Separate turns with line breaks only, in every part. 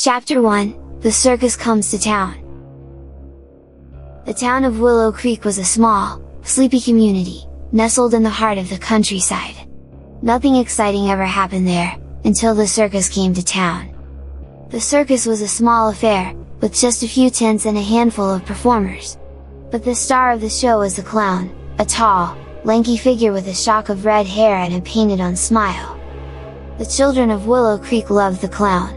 Chapter 1, The Circus Comes to Town. The town of Willow Creek was a small, sleepy community, nestled in the heart of the countryside. Nothing exciting ever happened there, until the circus came to town. The circus was a small affair, with just a few tents and a handful of performers. But the star of the show was the clown, a tall, lanky figure with a shock of red hair and a painted-on smile. The children of Willow Creek loved the clown.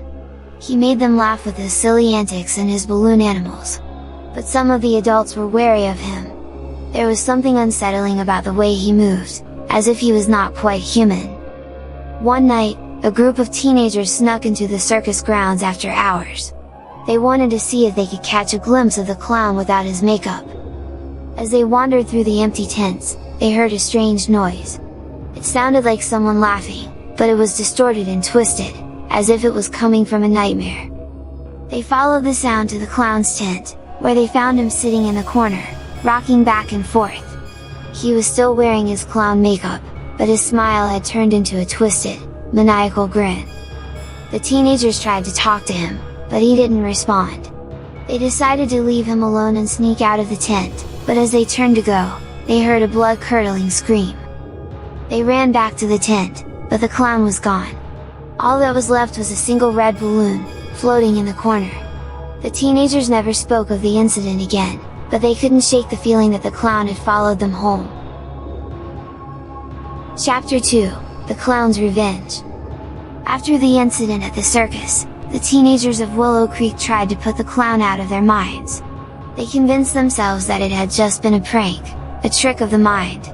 He made them laugh with his silly antics and his balloon animals. But some of the adults were wary of him. There was something unsettling about the way he moved, as if he was not quite human. One night, a group of teenagers snuck into the circus grounds after hours. They wanted to see if they could catch a glimpse of the clown without his makeup. As they wandered through the empty tents, they heard a strange noise. It sounded like someone laughing, but it was distorted and twisted, as if it was coming from a nightmare. They followed the sound to the clown's tent, where they found him sitting in the corner, rocking back and forth. He was still wearing his clown makeup, but his smile had turned into a twisted, maniacal grin. The teenagers tried to talk to him, but he didn't respond. They decided to leave him alone and sneak out of the tent, but as they turned to go, they heard a blood-curdling scream. They ran back to the tent, but the clown was gone. All that was left was a single red balloon, floating in the corner. The teenagers never spoke of the incident again, but they couldn't shake the feeling that the clown had followed them home. Chapter 2, The Clown's Revenge. After the incident at the circus, the teenagers of Willow Creek tried to put the clown out of their minds. They convinced themselves that it had just been a prank, a trick of the mind.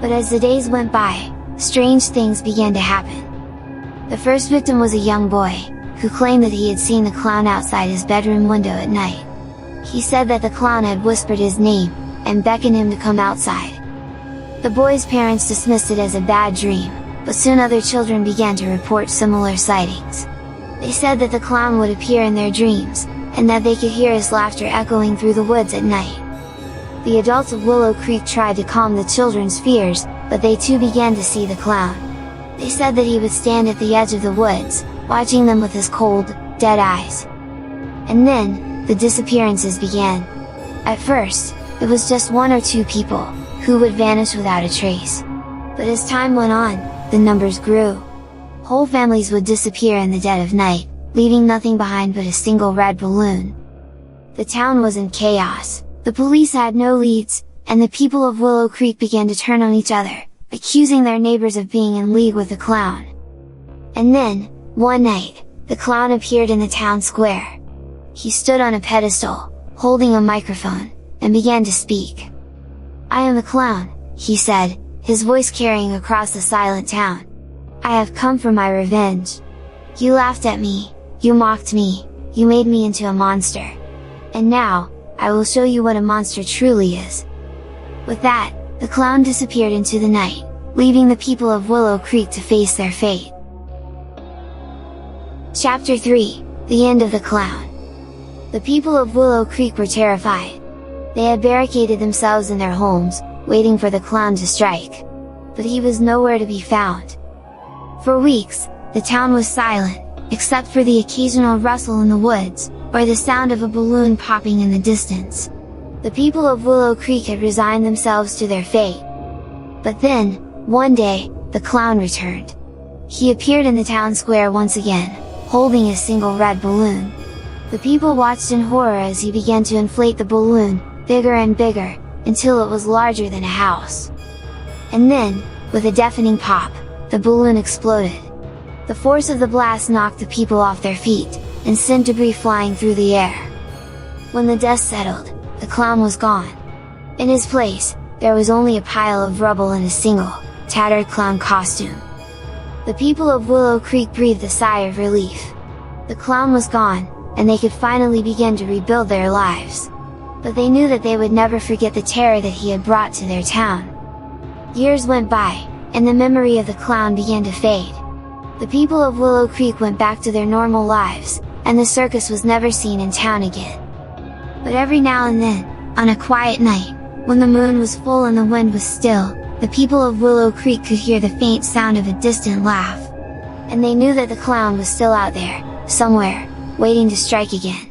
But as the days went by, strange things began to happen. The first victim was a young boy, who claimed that he had seen the clown outside his bedroom window at night. He said that the clown had whispered his name, and beckoned him to come outside. The boy's parents dismissed it as a bad dream, but soon other children began to report similar sightings. They said that the clown would appear in their dreams, and that they could hear his laughter echoing through the woods at night. The adults of Willow Creek tried to calm the children's fears, but they too began to see the clown. They said that he would stand at the edge of the woods, watching them with his cold, dead eyes. And then, the disappearances began. At first, it was just one or two people, who would vanish without a trace. But as time went on, the numbers grew. Whole families would disappear in the dead of night, leaving nothing behind but a single red balloon. The town was in chaos, the police had no leads, and the people of Willow Creek began to turn on each other, accusing their neighbors of being in league with the clown. And then, one night, the clown appeared in the town square. He stood on a pedestal, holding a microphone, and began to speak. "I am the clown," he said, his voice carrying across the silent town. "I have come for my revenge. You laughed at me, you mocked me, you made me into a monster. And now, I will show you what a monster truly is." With that, the clown disappeared into the night, leaving the people of Willow Creek to face their fate. Chapter 3, The End of the Clown. The people of Willow Creek were terrified. They had barricaded themselves in their homes, waiting for the clown to strike. But he was nowhere to be found. For weeks, the town was silent, except for the occasional rustle in the woods, or the sound of a balloon popping in the distance. The people of Willow Creek had resigned themselves to their fate. But then, one day, the clown returned. He appeared in the town square once again, holding a single red balloon. The people watched in horror as he began to inflate the balloon, bigger and bigger, until it was larger than a house. And then, with a deafening pop, the balloon exploded. The force of the blast knocked the people off their feet, and sent debris flying through the air. When the dust settled, the clown was gone. In his place, there was only a pile of rubble and a single, tattered clown costume. The people of Willow Creek breathed a sigh of relief. The clown was gone, and they could finally begin to rebuild their lives. But they knew that they would never forget the terror that he had brought to their town. Years went by, and the memory of the clown began to fade. The people of Willow Creek went back to their normal lives, and the circus was never seen in town again. But every now and then, on a quiet night, when the moon was full and the wind was still, the people of Willow Creek could hear the faint sound of a distant laugh. And they knew that the clown was still out there, somewhere, waiting to strike again.